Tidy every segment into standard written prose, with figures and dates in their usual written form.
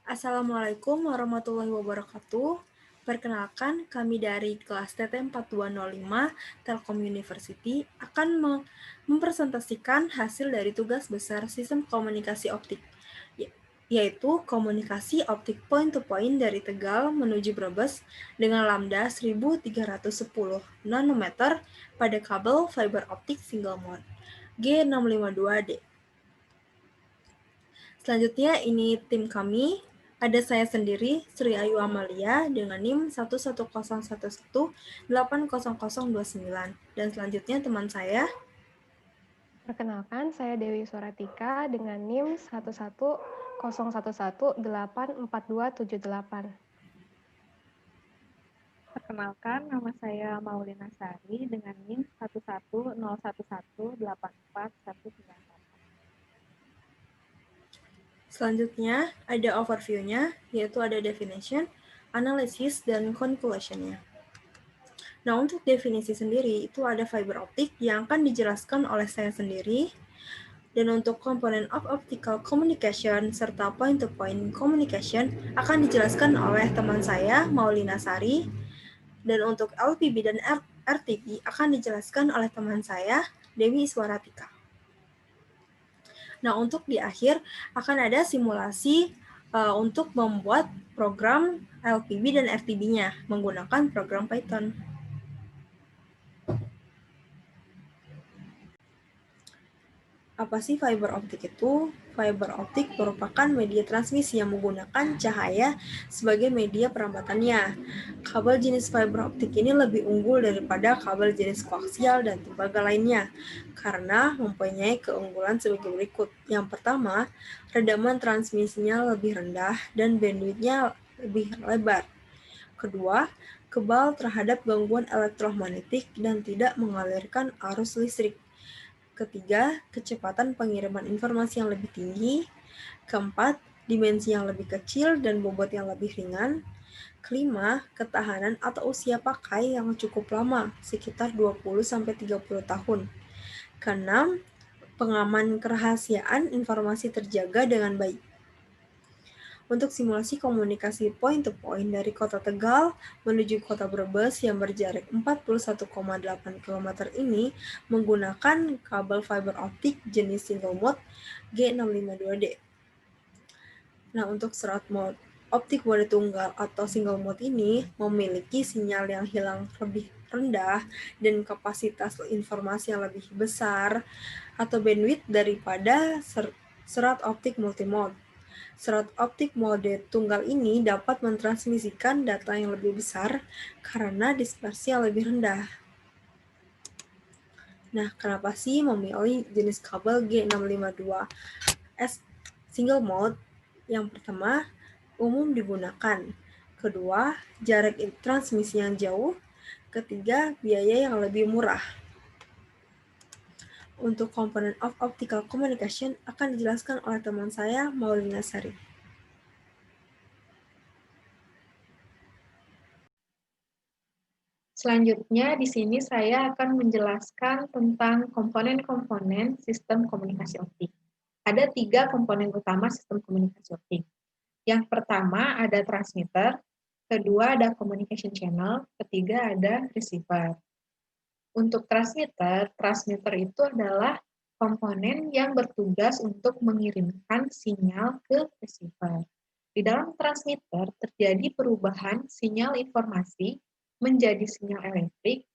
Assalamualaikum warahmatullahi wabarakatuh. Perkenalkan, kami dari kelas TT 4205 Telkom University akan mempresentasikan hasil dari tugas besar Sistem Komunikasi Optik, yaitu komunikasi optik point-to-point dari Tegal menuju Brebes dengan lambda 1310 nanometer pada kabel fiber optik single mode G652D. Selanjutnya ini tim kami, ada saya sendiri, Sri Ayu Amalia dengan NIM 110118029. Dan selanjutnya teman saya, Perkenalkan, saya Dewi Suratika dengan NIM 11011844278. Perkenalkan, nama saya Maulina Sari dengan NIM 110118419. selanjutnya ada overview-nya, yaitu ada definition, analysis, dan conclusion-nya. Nah, untuk definisi sendiri, itu ada fiber optik yang akan dijelaskan oleh saya sendiri. Dan untuk komponen of optical communication serta point-to-point communication akan dijelaskan oleh teman saya, Maulina Sari. Dan untuk LPB dan RTB akan dijelaskan oleh teman saya, Dewi Iswaratika. Nah, untuk di akhir akan ada simulasi untuk membuat program LPB dan RTB-nya menggunakan program Python. Apa sih fiber optik itu? Fiber optik merupakan media transmisi yang menggunakan cahaya sebagai media perambatannya. Kabel jenis fiber optik ini lebih unggul daripada kabel jenis koaksial dan tembaga lainnya, karena mempunyai keunggulan sebagai berikut. Yang pertama, redaman transmisinya lebih rendah dan bandwidth-nya lebih lebar. Kedua, kebal terhadap gangguan elektromagnetik dan tidak mengalirkan arus listrik. Ketiga, kecepatan pengiriman informasi yang lebih tinggi. Keempat, dimensi yang lebih kecil dan bobot yang lebih ringan. Kelima, ketahanan atau usia pakai yang cukup lama, sekitar 20-30 tahun. Keenam, pengaman kerahasiaan informasi terjaga dengan baik. Untuk simulasi komunikasi point-to-point dari kota Tegal menuju kota Brebes yang berjarak 41,8 km ini menggunakan kabel fiber optik jenis single mode G652D. Nah, untuk slot mode optik mode tunggal atau single mode ini memiliki sinyal yang hilang lebih rendah dan kapasitas informasi yang lebih besar atau bandwidth daripada serat optik multimode. Serat optik mode tunggal ini dapat mentransmisikan data yang lebih besar karena dispersi yang lebih rendah. Nah, kenapa sih memilih jenis kabel G652S single mode? Yang pertama, umum digunakan. Kedua, jarak transmisi yang jauh. Ketiga, biaya yang lebih murah. Untuk komponen of optical communication akan dijelaskan oleh teman saya, Maulina Sari. Selanjutnya, di sini saya akan menjelaskan tentang komponen-komponen sistem komunikasi optik. Ada 3 komponen utama sistem komunikasi optik. Yang pertama ada transmitter, kedua ada communication channel, ketiga ada receiver. Untuk transmitter, transmitter itu adalah komponen yang bertugas untuk mengirimkan sinyal ke receiver. Di dalam transmitter terjadi perubahan sinyal informasi menjadi sinyal elektrik,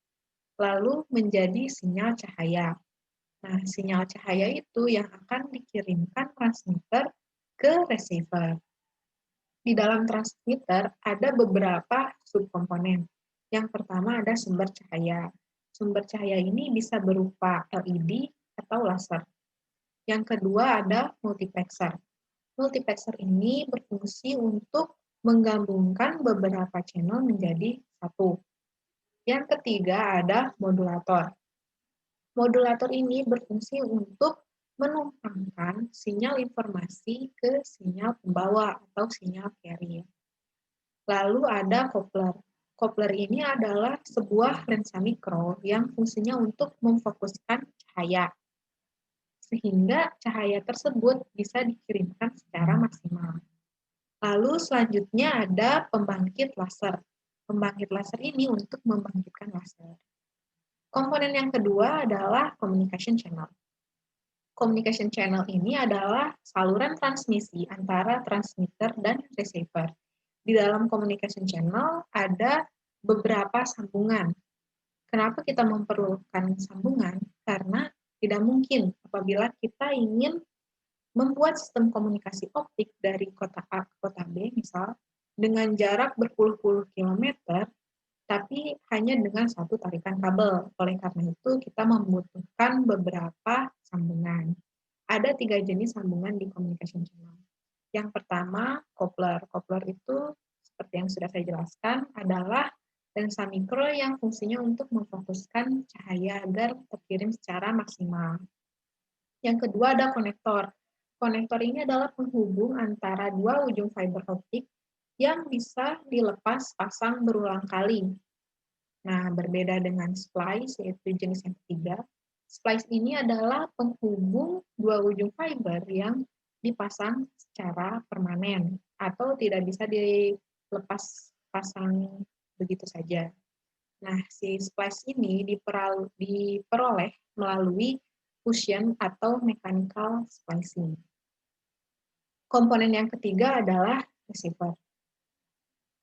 lalu menjadi sinyal cahaya. Nah, sinyal cahaya itu yang akan dikirimkan transmitter ke receiver. Di dalam transmitter ada beberapa subkomponen. Yang pertama ada sumber cahaya. Sumber cahaya ini bisa berupa LED atau laser. Yang kedua ada multiplexer. Multiplexer ini berfungsi untuk menggabungkan beberapa channel menjadi satu. Yang ketiga ada modulator. Modulator ini berfungsi untuk menumpangkan sinyal informasi ke sinyal pembawa atau sinyal carrier. Lalu ada coupler. Coupler ini adalah sebuah lensa mikro yang fungsinya untuk memfokuskan cahaya, sehingga cahaya tersebut bisa dikirimkan secara maksimal. Lalu selanjutnya ada pembangkit laser. Pembangkit laser ini untuk membangkitkan laser. Komponen yang kedua adalah communication channel. Communication channel ini adalah saluran transmisi antara transmitter dan receiver. Di dalam communication channel ada beberapa sambungan. Kenapa kita memerlukan sambungan? Karena tidak mungkin apabila kita ingin membuat sistem komunikasi optik dari kota A ke kota B, misal, dengan jarak berpuluh-puluh kilometer, tapi hanya dengan satu tarikan kabel. Oleh karena itu, kita membutuhkan beberapa sambungan. Ada 3 jenis sambungan di communication channel. Yang pertama, coupler. Coupler itu, seperti yang sudah saya jelaskan, adalah lensa mikro yang fungsinya untuk memfokuskan cahaya agar terkirim secara maksimal. Yang kedua ada konektor. Konektor ini adalah penghubung antara dua ujung fiber optik yang bisa dilepas pasang berulang kali. Nah, berbeda dengan splice, yaitu jenis yang ketiga. Splice ini adalah penghubung dua ujung fiber yang dipasang secara permanen atau tidak bisa dilepas pasang begitu saja. Nah, si splice ini diperoleh melalui fusion atau mechanical splicing. Komponen yang ketiga adalah receiver.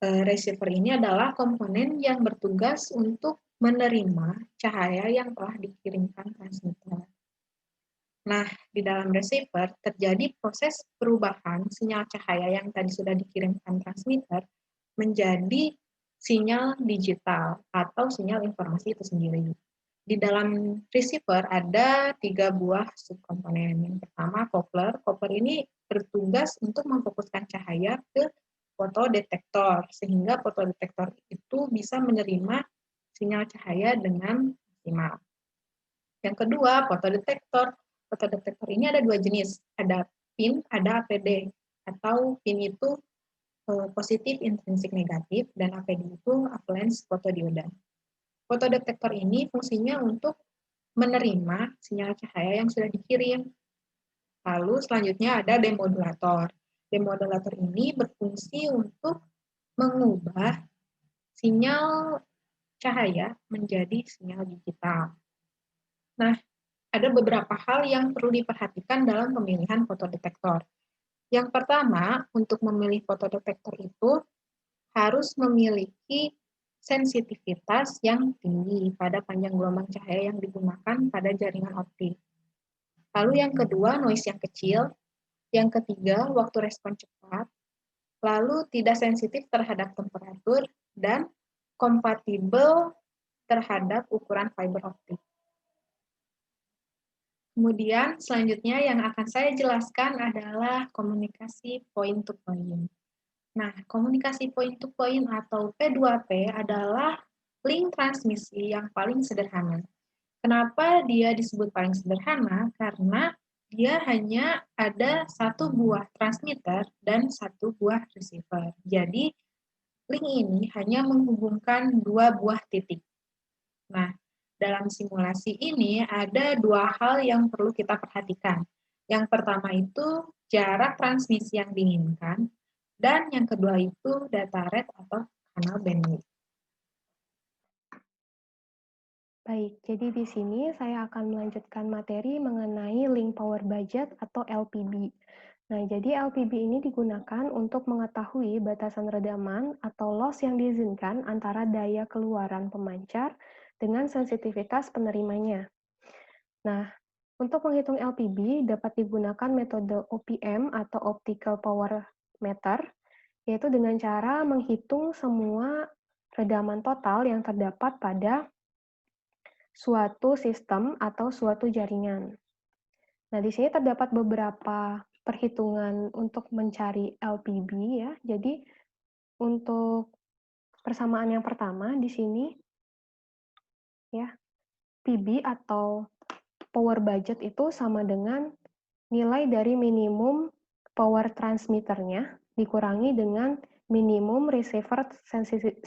Receiver ini adalah komponen yang bertugas untuk menerima cahaya yang telah dikirimkan transmitter. Nah, di dalam receiver terjadi proses perubahan sinyal cahaya yang tadi sudah dikirimkan transmitter menjadi sinyal digital atau sinyal informasi itu sendiri. Di dalam receiver ada 3 buah subkomponen. Yang pertama coupler. Coupler ini bertugas untuk memfokuskan cahaya ke fotodetektor, sehingga fotodetektor itu bisa menerima sinyal cahaya dengan maksimal. Yang kedua, fotodetektor. Fotodetektor ini ada 2 jenis, ada PIN, ada APD. Atau PIN itu positif intrinsik negatif, dan APD itu avalanche photodiode. Fotodetektor ini fungsinya untuk menerima sinyal cahaya yang sudah dikirim. Lalu selanjutnya ada demodulator. Demodulator ini berfungsi untuk mengubah sinyal cahaya menjadi sinyal digital. Nah, ada beberapa hal yang perlu diperhatikan dalam pemilihan fotodetektor. Yang pertama, untuk memilih fotodetektor itu harus memiliki sensitivitas yang tinggi pada panjang gelombang cahaya yang digunakan pada jaringan optik. Lalu yang kedua, noise yang kecil. Yang ketiga, waktu respon cepat. Lalu tidak sensitif terhadap temperatur dan kompatibel terhadap ukuran fiber optik. Kemudian selanjutnya yang akan saya jelaskan adalah komunikasi point to point. Nah, komunikasi point to point atau P2P adalah link transmisi yang paling sederhana. Kenapa dia disebut paling sederhana? Karena dia hanya ada satu buah transmitter dan satu buah receiver. Jadi, link ini hanya menghubungkan dua buah titik. Nah, dalam simulasi ini ada 2 hal yang perlu kita perhatikan. Yang pertama itu jarak transmisi yang diinginkan, dan yang kedua itu data rate atau kanal bandwidth. Baik, jadi di sini saya akan melanjutkan materi mengenai link power budget atau LPB. Nah, jadi LPB ini digunakan untuk mengetahui batasan redaman atau loss yang diizinkan antara daya keluaran pemancar dengan sensitivitas penerimanya. Nah, untuk menghitung LPB dapat digunakan metode OPM atau Optical Power Meter, yaitu dengan cara menghitung semua redaman total yang terdapat pada suatu sistem atau suatu jaringan. Nah, di sini terdapat beberapa perhitungan untuk mencari LPB ya. Jadi untuk persamaan yang pertama di sini ya, PB atau power budget itu sama dengan nilai dari minimum power transmitternya dikurangi dengan minimum receiver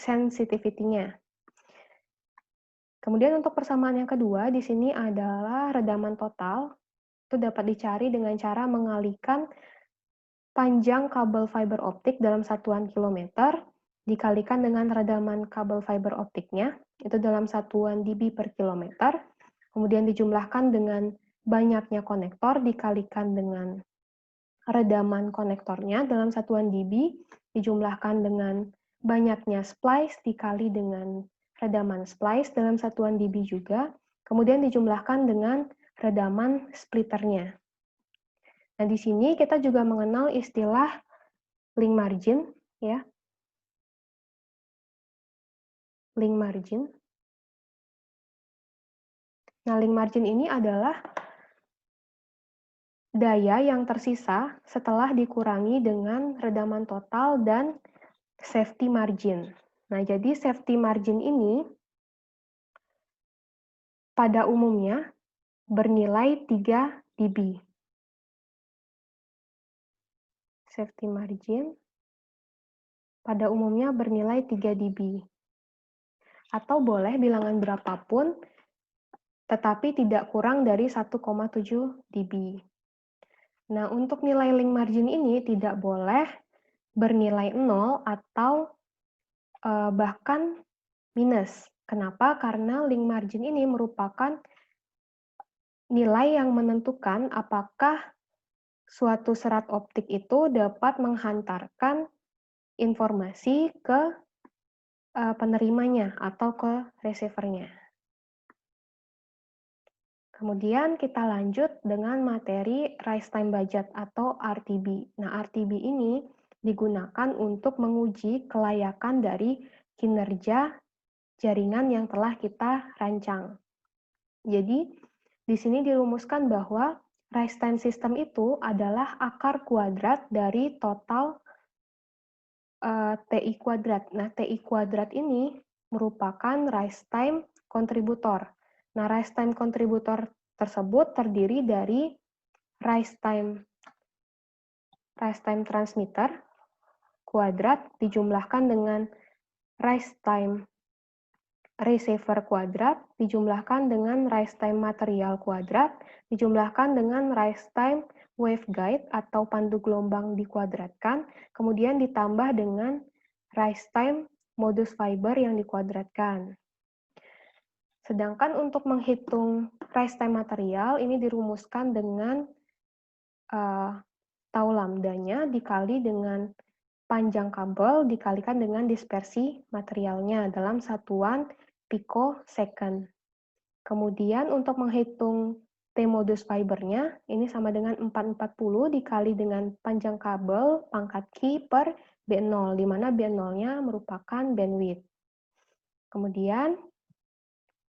sensitivity-nya. Kemudian untuk persamaan yang kedua, di sini adalah redaman total. Itu dapat dicari dengan cara mengalihkan panjang kabel fiber optik dalam satuan kilometer dikalikan dengan redaman kabel fiber optiknya, itu dalam satuan dB per kilometer, kemudian dijumlahkan dengan banyaknya konektor dikalikan dengan redaman konektornya dalam satuan dB, dijumlahkan dengan banyaknya splice dikali dengan redaman splice dalam satuan dB juga, kemudian dijumlahkan dengan redaman splitternya. Nah, di sini kita juga mengenal istilah link margin, ya. Link margin. Nah, link margin ini adalah daya yang tersisa setelah dikurangi dengan redaman total dan safety margin. Nah, jadi safety margin ini pada umumnya bernilai 3 dB. Safety margin pada umumnya bernilai 3 dB. Atau boleh bilangan berapapun, tetapi tidak kurang dari 1,7 dB. Nah, untuk nilai link margin ini tidak boleh bernilai 0 atau bahkan minus. Kenapa? Karena link margin ini merupakan nilai yang menentukan apakah suatu serat optik itu dapat menghantarkan informasi ke penerimanya atau ke receiver-nya. Kemudian kita lanjut dengan materi Rise Time Budget atau RTB. Nah, RTB ini digunakan untuk menguji kelayakan dari kinerja jaringan yang telah kita rancang. Jadi, di sini dirumuskan bahwa rise time system itu adalah akar kuadrat dari total TI kuadrat. Nah, TI kuadrat ini merupakan rise time kontributor. Nah, rise time kontributor tersebut terdiri dari rise time transmitter kuadrat dijumlahkan dengan rise time receiver kuadrat dijumlahkan dengan rise time material kuadrat dijumlahkan dengan rise time waveguide atau pandu gelombang dikuadratkan, kemudian ditambah dengan rise time modus fiber yang dikuadratkan. Sedangkan untuk menghitung rise time material ini dirumuskan dengan tau lambdanya dikali dengan panjang kabel dikalikan dengan dispersi materialnya dalam satuan picosecond. Kemudian untuk menghitung T-modus fibernya, ini sama dengan 440 dikali dengan panjang kabel pangkat Ki per B0, di mana B0-nya merupakan bandwidth. Kemudian,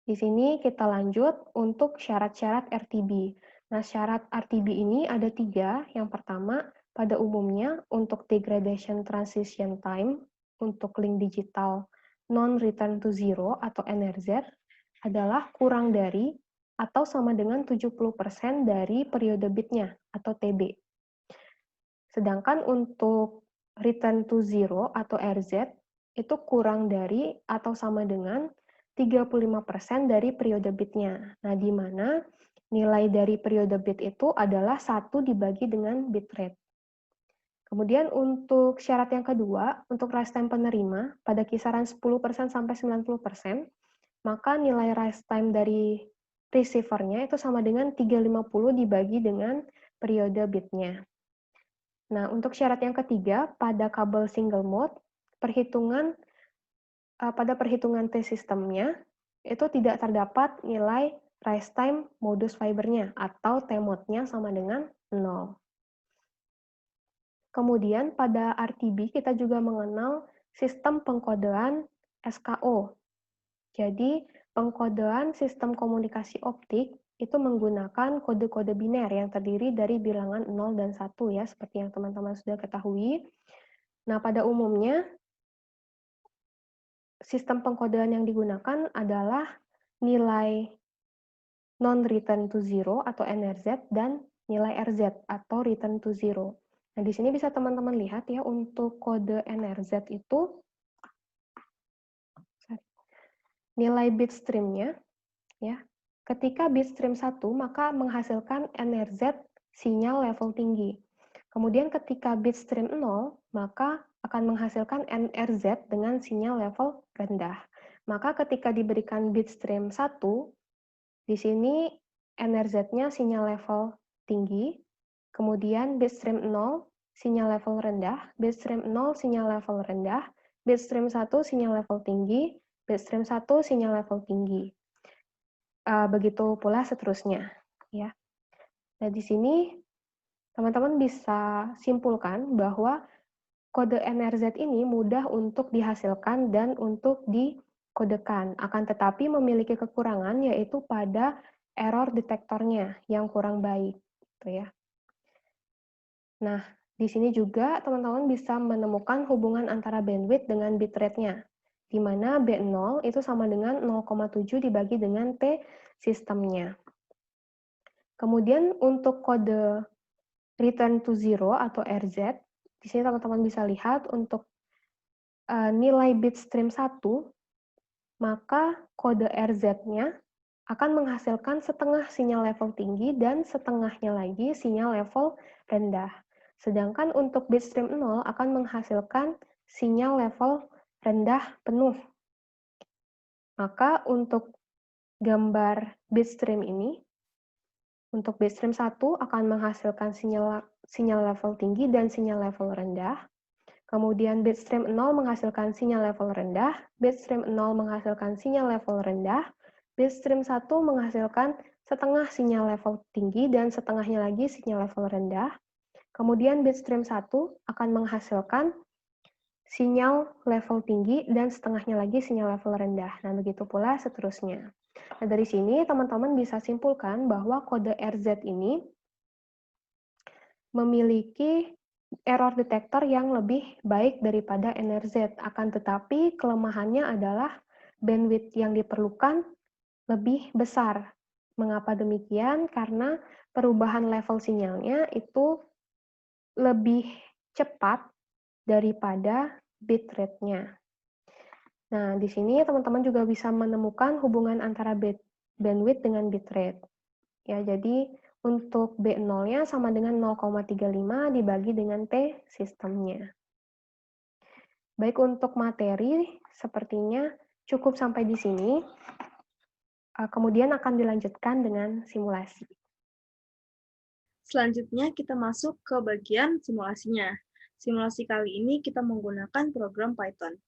di sini kita lanjut untuk syarat-syarat RTB. Nah, syarat RTB ini ada 3. Yang pertama, pada umumnya untuk degradation transition time untuk link digital non-return to zero atau NRZ adalah kurang dari atau sama dengan 70% dari periode bitnya atau TB. Sedangkan untuk return to zero atau RZ itu kurang dari atau sama dengan 35% dari periode bitnya. Nah, di mana nilai dari periode bit itu adalah 1 dibagi dengan bit rate. Kemudian untuk syarat yang kedua, untuk rise time penerima pada kisaran 10% sampai 90%, maka nilai rise time dari receiver-nya itu sama dengan 350 dibagi dengan periode bitnya. Nah, untuk syarat yang ketiga, pada kabel single mode, pada perhitungan T-sistemnya, itu tidak terdapat nilai rise time modus fibernya atau T-mode-nya sama dengan 0. Kemudian pada RTB kita juga mengenal sistem pengkodean SKO. Jadi pengkodean sistem komunikasi optik itu menggunakan kode-kode biner yang terdiri dari bilangan 0 dan 1 ya, seperti yang teman-teman sudah ketahui. Nah, pada umumnya sistem pengkodean yang digunakan adalah nilai non-return to zero atau NRZ dan nilai RZ atau return to zero. Nah, di sini bisa teman-teman lihat ya, untuk kode NRZ itu nilai bit stream-nya ya. Ketika bit stream 1 maka menghasilkan NRZ sinyal level tinggi. Kemudian ketika bit stream 0, maka akan menghasilkan NRZ dengan sinyal level rendah. Maka ketika diberikan bit stream 1, di sini NRZ-nya sinyal level tinggi, kemudian bit stream 0 sinyal level rendah, bit stream 0 sinyal level rendah, bit stream 1 sinyal level tinggi, bit stream 1 sinyal level tinggi. Begitu pula seterusnya, ya. Nah, di sini teman-teman bisa simpulkan bahwa kode NRZ ini mudah untuk dihasilkan dan untuk dikodekan, akan tetapi memiliki kekurangan yaitu pada error detektornya yang kurang baik, gitu ya. Nah, di sini juga teman-teman bisa menemukan hubungan antara bandwidth dengan bitrate-nya, di mana B0 itu sama dengan 0,7 dibagi dengan T sistemnya. Kemudian untuk kode return to zero atau RZ, di sini teman-teman bisa lihat untuk nilai bit stream 1, maka kode RZ-nya akan menghasilkan setengah sinyal level tinggi dan setengahnya lagi sinyal level rendah. Sedangkan untuk bit stream 0 akan menghasilkan sinyal level rendah penuh. Maka untuk gambar bit stream ini, untuk bit stream 1 akan menghasilkan sinyal level tinggi dan sinyal level rendah. Kemudian bit stream 0 menghasilkan sinyal level rendah, bit stream 0 menghasilkan sinyal level rendah, bit stream 1 menghasilkan setengah sinyal level tinggi dan setengahnya lagi sinyal level rendah. Kemudian bit stream 1 akan menghasilkan sinyal level tinggi dan setengahnya lagi sinyal level rendah. Nah, begitu pula seterusnya. Nah, dari sini teman-teman bisa simpulkan bahwa kode RZ ini memiliki error detektor yang lebih baik daripada NRZ. Akan tetapi kelemahannya adalah bandwidth yang diperlukan lebih besar. Mengapa demikian? Karena perubahan level sinyalnya itu lebih cepat daripada bitrate-nya. Nah, di sini teman-teman juga bisa menemukan hubungan antara bandwidth dengan bitrate. Ya, jadi untuk B0-nya sama dengan 0,35 dibagi dengan T sistemnya. Baik, untuk materi sepertinya cukup sampai di sini. Kemudian akan dilanjutkan dengan simulasi. Selanjutnya kita masuk ke bagian simulasinya. Simulasi kali ini kita menggunakan program Python.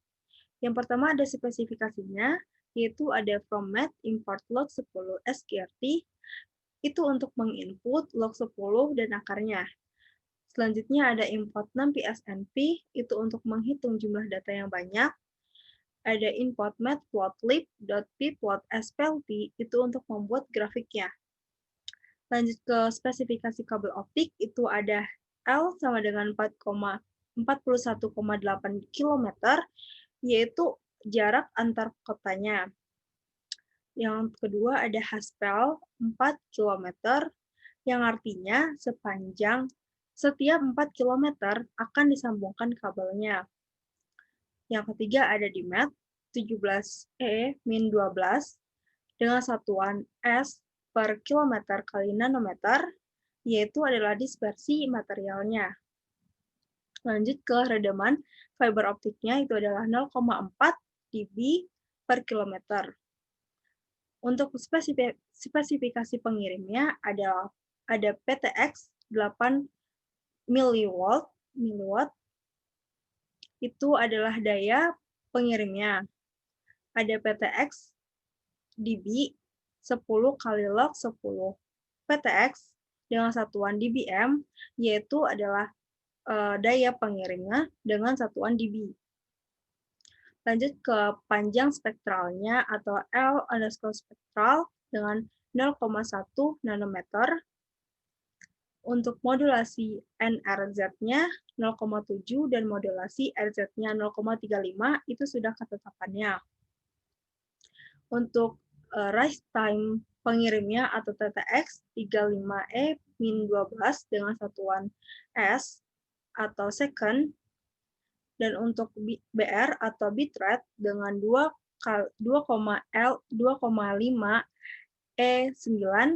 Yang pertama ada spesifikasinya, yaitu ada format import log 10 sqrt, itu untuk menginput log 10 dan akarnya. Selanjutnya ada import 6 psnp, itu untuk menghitung jumlah data yang banyak. Ada import matplotlib.pyplot_splt, itu untuk membuat grafiknya. Lanjut ke spesifikasi kabel optik, itu ada L sama dengan 41,8 km, yaitu jarak antar kotanya. Yang kedua ada Haspel 4 km, yang artinya setiap 4 km akan disambungkan kabelnya. Yang ketiga ada Dimet 17E-12 dengan satuan S per kilometer kali nanometer, yaitu adalah dispersi materialnya. Lanjut ke redaman fiber optiknya, itu adalah 0,4 dB per kilometer. Untuk spesifikasi pengirimnya ada PTX 8 mW, itu adalah daya pengirimnya. Ada PTX dB 10 kali log 10 PTX dengan satuan dBm, yaitu adalah daya pengirimnya dengan satuan dB. Lanjut ke panjang spektralnya atau L_spektral dengan 0,1 nanometer. Untuk modulasi NRZ-nya 0,7 dan modulasi RZ-nya 0,35 itu sudah ketetapannya. Untuk rise time pengirimnya atau TTX 35E-12 dengan satuan S atau second, dan untuk BR atau bitrate dengan 2,5 E9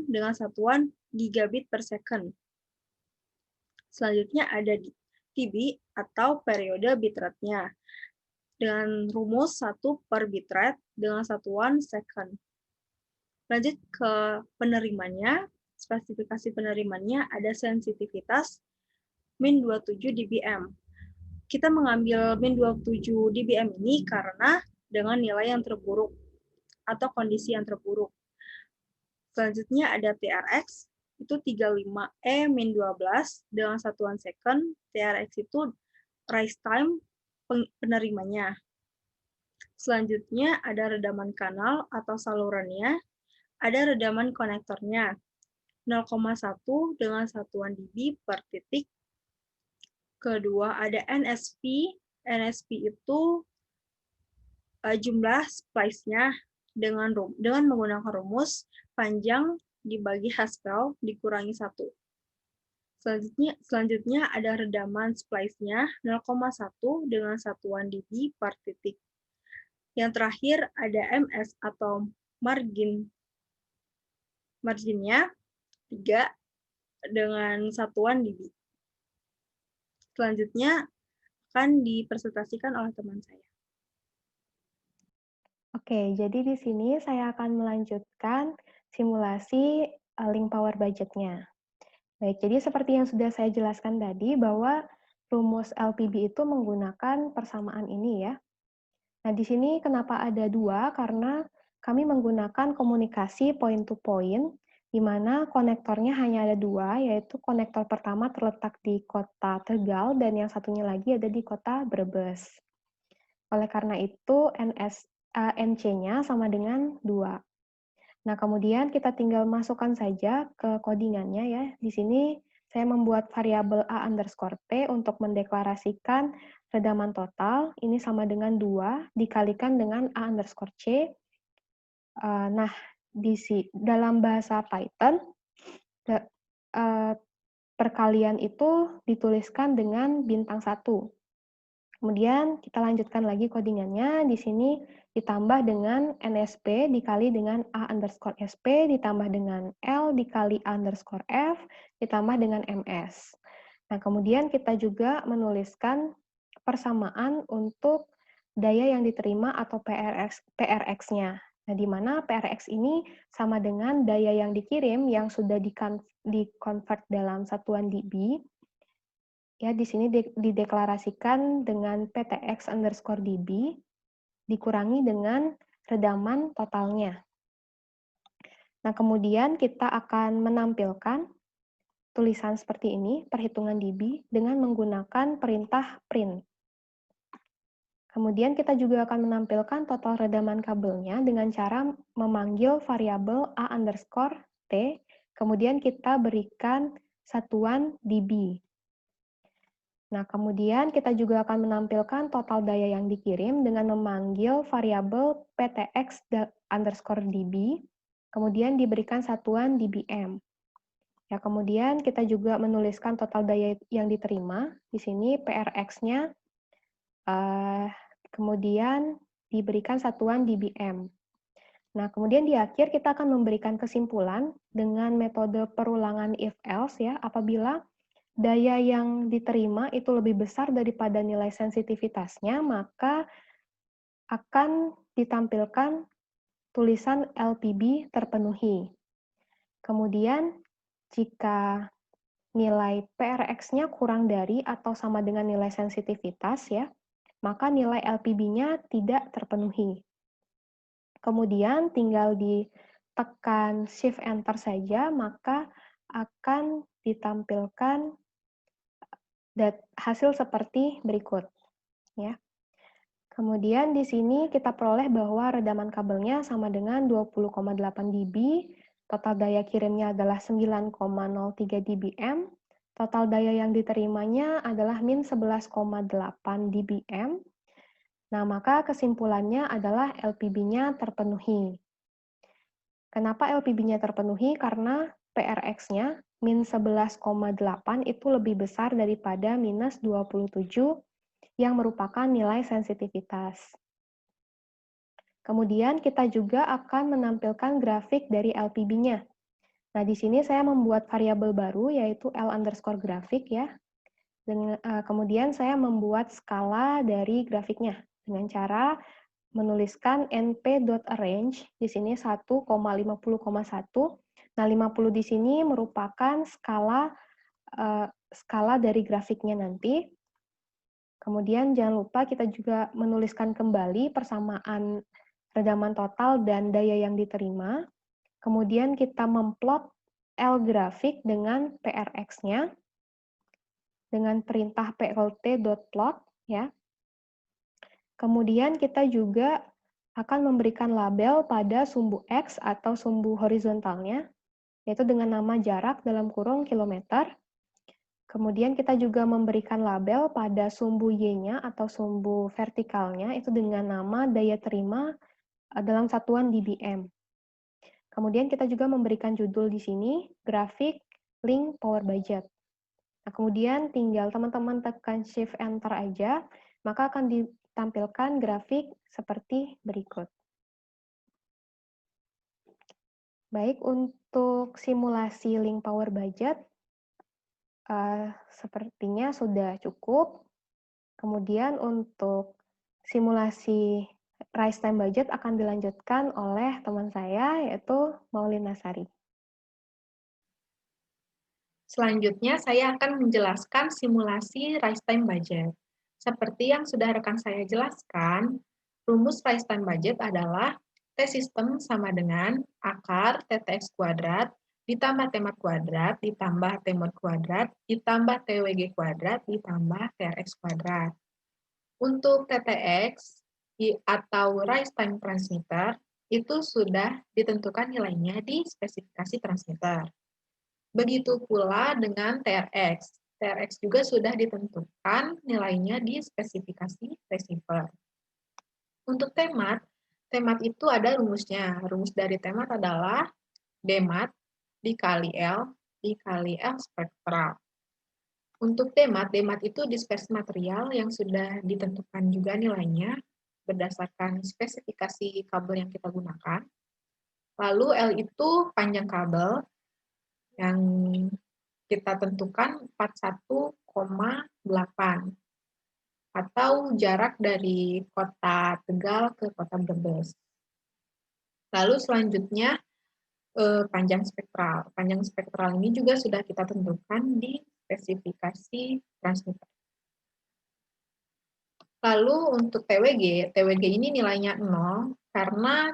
dengan satuan gigabit per second. Selanjutnya ada TB atau periode bitrate-nya dengan rumus 1 per bitrate dengan satuan second. Lanjut ke penerimanya. Spesifikasi penerimanya ada sensitivitas min 27 dBm. Kita mengambil min 27 dBm ini karena dengan nilai yang terburuk atau kondisi yang terburuk. Selanjutnya ada TRX, itu 35E-12 dengan satuan second. TRX itu rise time penerimanya. Selanjutnya ada redaman kanal atau salurannya, ada redaman konektornya, 0,1 dengan satuan dB per titik. Kedua ada NSP, NSP itu jumlah splice-nya dengan menggunakan rumus panjang dibagi Haskell dikurangi 1. Selanjutnya ada redaman splice-nya 0,1 dengan satuan dB per titik. Yang terakhir ada MS atau marginnya 3 dengan satuan dB. Selanjutnya akan dipresentasikan oleh teman saya. Oke, jadi di sini saya akan melanjutkan simulasi link power budget-nya. Baik, jadi seperti yang sudah saya jelaskan tadi bahwa rumus LPB itu menggunakan persamaan ini ya. Nah, di sini kenapa ada 2? Karena kami menggunakan komunikasi point to point, di mana konektornya hanya ada 2, yaitu konektor pertama terletak di kota Tegal dan yang satunya lagi ada di kota Brebes. Oleh karena itu, NC-nya sama dengan 2. Nah, kemudian kita tinggal masukkan saja ke codingannya ya. Di sini saya membuat variabel A_T untuk mendeklarasikan redaman total. Ini sama dengan 2 dikalikan dengan A_C. Nah, dalam bahasa Python, perkalian itu dituliskan dengan bintang 1. Kemudian kita lanjutkan lagi codingannya. Di sini ditambah dengan NSP dikali dengan A_SP ditambah dengan L dikali A_F ditambah dengan MS. Nah, kemudian kita juga menuliskan persamaan untuk daya yang diterima atau PRX-nya. Nah, di mana PRX ini sama dengan daya yang dikirim yang sudah di-convert dalam satuan dB. Ya, di sini dideklarasikan dengan PTX_dB dikurangi dengan redaman totalnya. Nah, kemudian kita akan menampilkan tulisan seperti ini, perhitungan dB, dengan menggunakan perintah print. Kemudian kita juga akan menampilkan total redaman kabelnya dengan cara memanggil variabel A_T, kemudian kita berikan satuan dB. Nah, kemudian kita juga akan menampilkan total daya yang dikirim dengan memanggil variabel PTX_dB, kemudian diberikan satuan dBm. Ya, kemudian kita juga menuliskan total daya yang diterima, di sini PRX-nya, kemudian diberikan satuan dBm. Nah, kemudian di akhir kita akan memberikan kesimpulan dengan metode perulangan if-else ya, apabila daya yang diterima itu lebih besar daripada nilai sensitivitasnya, maka akan ditampilkan tulisan LPB terpenuhi. Kemudian, jika nilai PRX-nya kurang dari atau sama dengan nilai sensitivitas, ya, maka nilai LPB-nya tidak terpenuhi. Kemudian, tinggal ditekan Shift Enter saja, maka akan ditampilkan hasil seperti berikut. Ya. Kemudian di sini kita peroleh bahwa redaman kabelnya sama dengan 20,8 dB, total daya kirimnya adalah 9,03 dBm, total daya yang diterimanya adalah min 11,8 dBm. Nah, maka kesimpulannya adalah LPB-nya terpenuhi. Kenapa LPB-nya terpenuhi? Karena PRX-nya min 11,8 itu lebih besar daripada minus 27 yang merupakan nilai sensitivitas. Kemudian kita juga akan menampilkan grafik dari LPB-nya. Nah, di sini saya membuat variabel baru yaitu L_grafik ya. Kemudian saya membuat skala dari grafiknya dengan cara menuliskan np.arrange di sini 1,50,1. Nah, 50 di sini merupakan skala dari grafiknya nanti. Kemudian jangan lupa kita juga menuliskan kembali persamaan redaman total dan daya yang diterima. Kemudian kita memplot L grafik dengan PRX-nya dengan perintah plt.plot ya. Kemudian kita juga akan memberikan label pada sumbu X atau sumbu horizontalnya, yaitu dengan nama jarak dalam kurung kilometer. Kemudian kita juga memberikan label pada sumbu Y-nya atau sumbu vertikalnya, itu dengan nama daya terima dalam satuan dBm. Kemudian kita juga memberikan judul di sini, grafik link power budget. Nah, kemudian tinggal teman-teman tekan Shift Enter aja, maka akan ditampilkan grafik seperti berikut. Baik, untuk simulasi link power budget, sepertinya sudah cukup. Kemudian untuk simulasi rise time budget akan dilanjutkan oleh teman saya, yaitu Maulina Sari. Selanjutnya, saya akan menjelaskan simulasi rise time budget. Seperti yang sudah rekan saya jelaskan, rumus rise time budget adalah T-system sama dengan akar TTX kuadrat ditambah T-mat kuadrat ditambah T-mod kuadrat ditambah TWG kuadrat ditambah TRX kuadrat. Untuk TTX atau rise time transmitter itu sudah ditentukan nilainya di spesifikasi transmitter. Begitu pula dengan TRX. TRX juga sudah ditentukan nilainya di spesifikasi receiver. Untuk T-mat itu ada rumusnya. Rumus dari T-mat adalah D-mat dikali L dikali L spektral. Untuk D-mat itu dispersi material yang sudah ditentukan juga nilainya berdasarkan spesifikasi kabel yang kita gunakan. Lalu L itu panjang kabel yang kita tentukan 41,8 atau jarak dari kota Tegal ke kota Brebes. Lalu selanjutnya panjang spektral. Panjang spektral ini juga sudah kita tentukan di spesifikasi transmitter. Lalu untuk TWG ini nilainya 0 karena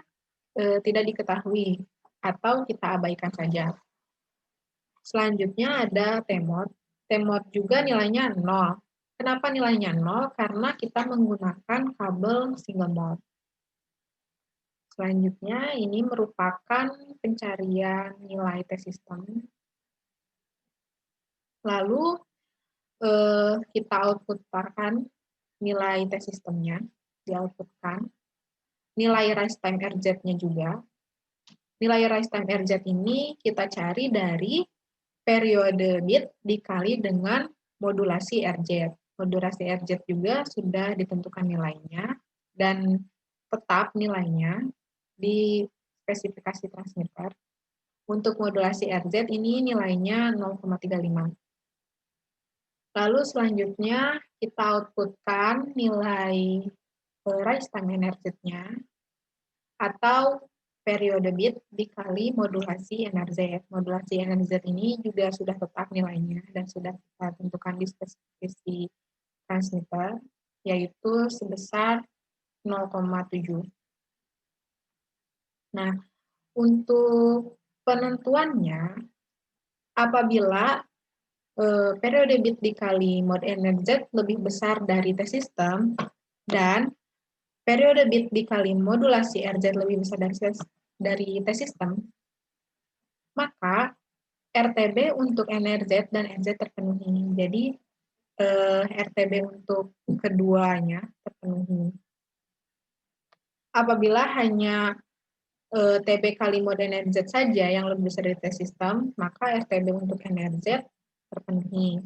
tidak diketahui atau kita abaikan saja. Selanjutnya ada T-mod. T-mod juga nilainya 0. Kenapa nilainya 0? Karena kita menggunakan kabel single mode. Selanjutnya ini merupakan pencarian nilai T-system. Lalu kita outputkan nilai T-systemnya, di-outputkan. Nilai rise time RZ-nya juga. Nilai rise time RZ ini kita cari dari periode bit dikali dengan modulasi RZ. Modulasi RZ juga sudah ditentukan nilainya dan tetap nilainya di spesifikasi transmitter. Untuk modulasi RZ ini nilainya 0,35. Lalu selanjutnya kita outputkan nilai rise time NRZ-nya atau periode bit dikali modulasi NRZ. Modulasi NRZ ini juga sudah tetap nilainya dan sudah kita tentukan di spesifikasi transmitter, yaitu sebesar 0,7. Nah, untuk penentuannya, apabila periode bit dikali mod NRZ lebih besar dari T-system dan periode bit dikali modulasi RZ lebih besar dari T-system, maka RTB untuk NRZ dan RZ terpenuhi. Jadi, RTB untuk keduanya terpenuhi. Apabila hanya TB kali mod NRZ saja yang lebih besar dari T-system, maka RTB untuk NRZ terpenuhi.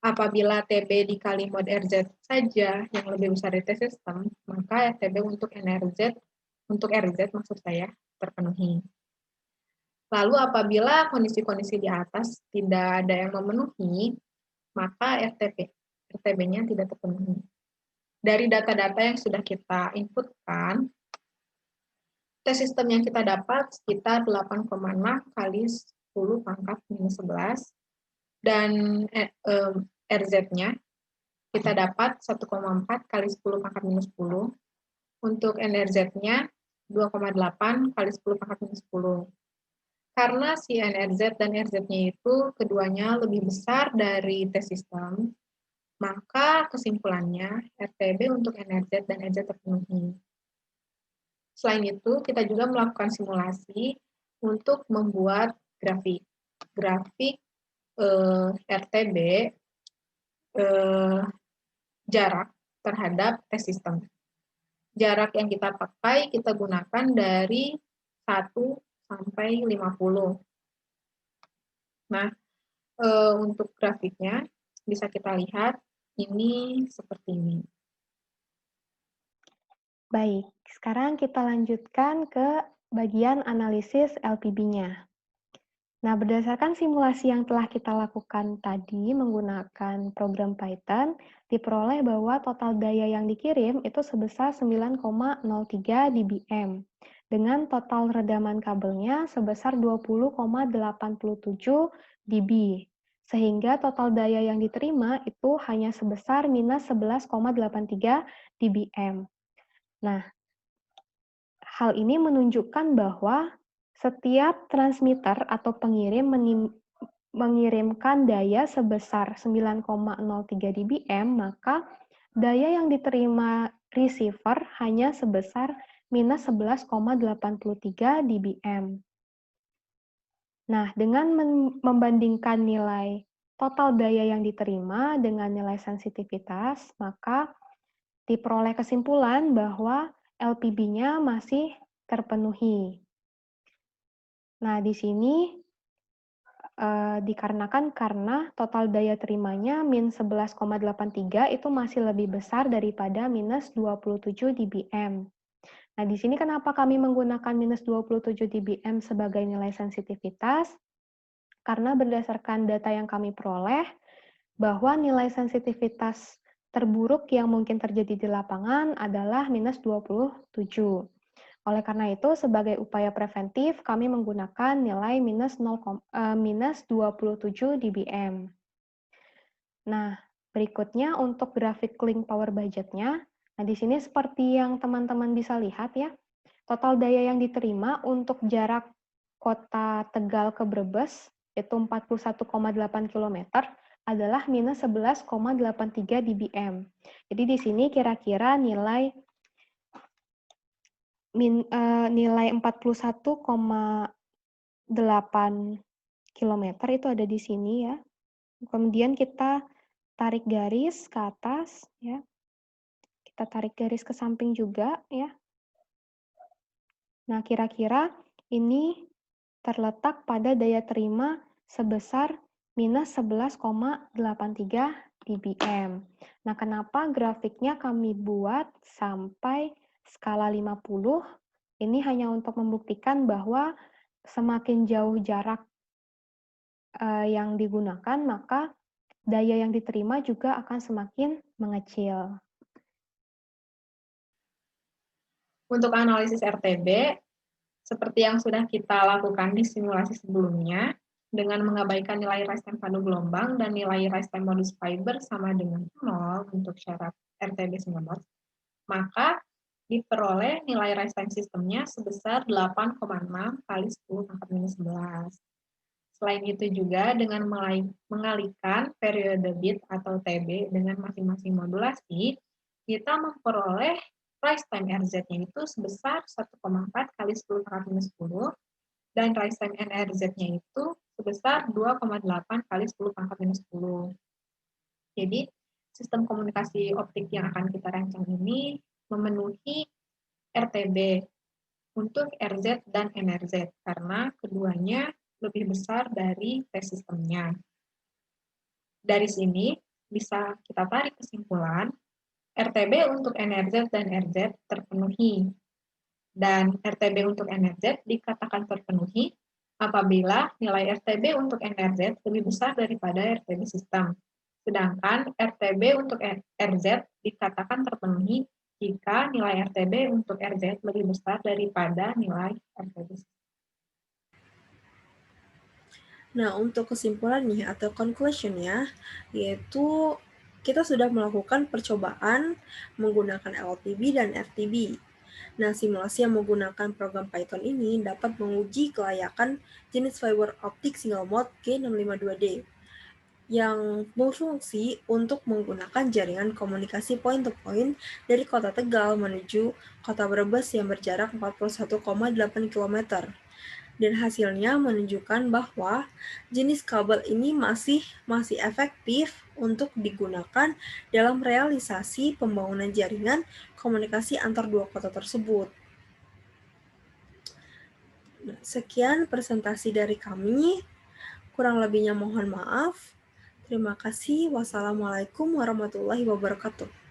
Apabila TB dikali mod RZ saja yang lebih besar dari T-system, maka RTB untuk RZ maksud saya, terpenuhi. Lalu apabila kondisi-kondisi di atas tidak ada yang memenuhi, maka RTB-nya tidak terpenuhi. Dari data-data yang sudah kita inputkan, T-system yang kita dapat sekitar 8,6 kali 10 pangkat minus 11, dan RZ-nya kita dapat 1,4 kali 10 pangkat minus 10, untuk NRZ-nya 2,8 kali 10 pangkat minus 10. Karena si NRZ dan RZ-nya itu keduanya lebih besar dari T-system, maka kesimpulannya RTB untuk NRZ dan RZ terpenuhi. Selain itu, kita juga melakukan simulasi untuk membuat grafik. Grafik RTB jarak terhadap T-system. Jarak yang kita pakai, kita gunakan dari 1 sampai 50. Nah, untuk grafiknya bisa kita lihat ini seperti ini. Baik, sekarang kita lanjutkan ke bagian analisis LPB-nya. Nah, berdasarkan simulasi yang telah kita lakukan tadi menggunakan program Python, diperoleh bahwa total daya yang dikirim itu sebesar 9,03 dBm, dengan total redaman kabelnya sebesar 20,87 dB, sehingga total daya yang diterima itu hanya sebesar minus 11,83 dBm. Nah, hal ini menunjukkan bahwa setiap transmitter atau pengirim mengirimkan daya sebesar 9,03 dBm, maka daya yang diterima receiver hanya sebesar minus 11,83 dBm. Nah, dengan membandingkan nilai total daya yang diterima dengan nilai sensitivitas, maka diperoleh kesimpulan bahwa LPB-nya masih terpenuhi. Nah, di sini dikarenakan karena total daya terimanya min 11,83 itu masih lebih besar daripada minus 27 dBm. Nah, di sini kenapa kami menggunakan minus 27 dBm sebagai nilai sensitivitas? Karena berdasarkan data yang kami peroleh, bahwa nilai sensitivitas terburuk yang mungkin terjadi di lapangan adalah minus 27. Oleh karena itu, sebagai upaya preventif, kami menggunakan nilai minus 27 dBm. Nah, berikutnya untuk grafik link power budget-nya. Nah, di sini seperti yang teman-teman bisa lihat ya, total daya yang diterima untuk jarak kota Tegal ke Brebes itu 41,8 km adalah minus 11,83 dBm. Jadi di sini kira-kira nilai 41,8 km itu ada di sini ya. Kemudian kita tarik garis ke atas ya. Kita tarik garis ke samping juga ya. Nah, kira-kira ini terletak pada daya terima sebesar minus 11,83 dBm. Nah, kenapa grafiknya kami buat sampai skala 50? Ini hanya untuk membuktikan bahwa semakin jauh jarak yang digunakan, maka daya yang diterima juga akan semakin mengecil. Untuk analisis RTB, seperti yang sudah kita lakukan di simulasi sebelumnya, dengan mengabaikan nilai rise time padu gelombang dan nilai rise time modus fiber sama dengan 0 untuk syarat RTB sinkronos, maka diperoleh nilai rise time sistemnya sebesar 8,6 kali 10 pangkat minus 11. Selain itu juga dengan mengalihkan periode bit atau TB dengan masing-masing modulasi, kita memperoleh rise time RZ-nya itu sebesar 1,4 kali 10 pangkat minus 10, dan rise time NRZ-nya itu sebesar 2,8 kali 10 pangkat minus 10. Jadi, sistem komunikasi optik yang akan kita rancang ini memenuhi RTB untuk RZ dan NRZ, karena keduanya lebih besar dari T-systemnya. Dari sini, bisa kita tarik kesimpulan, RTB untuk NRZ dan RZ terpenuhi, dan RTB untuk NRZ dikatakan terpenuhi apabila nilai RTB untuk NRZ lebih besar daripada RTB sistem. Sedangkan RTB untuk RZ dikatakan terpenuhi jika nilai RTB untuk RZ lebih besar daripada nilai RTB. Nah, untuk kesimpulannya atau conclusion-nya, yaitu kita sudah melakukan percobaan menggunakan LTB dan FTB. Nah, simulasi yang menggunakan program Python ini dapat menguji kelayakan jenis fiber optik single mode G652D yang berfungsi untuk menggunakan jaringan komunikasi point-to-point dari kota Tegal menuju kota Brebes yang berjarak 41,8 km. Dan hasilnya menunjukkan bahwa jenis kabel ini masih efektif untuk digunakan dalam realisasi pembangunan jaringan komunikasi antar dua kota tersebut. Sekian presentasi dari kami. Kurang lebihnya mohon maaf. Terima kasih. Wassalamualaikum warahmatullahi wabarakatuh.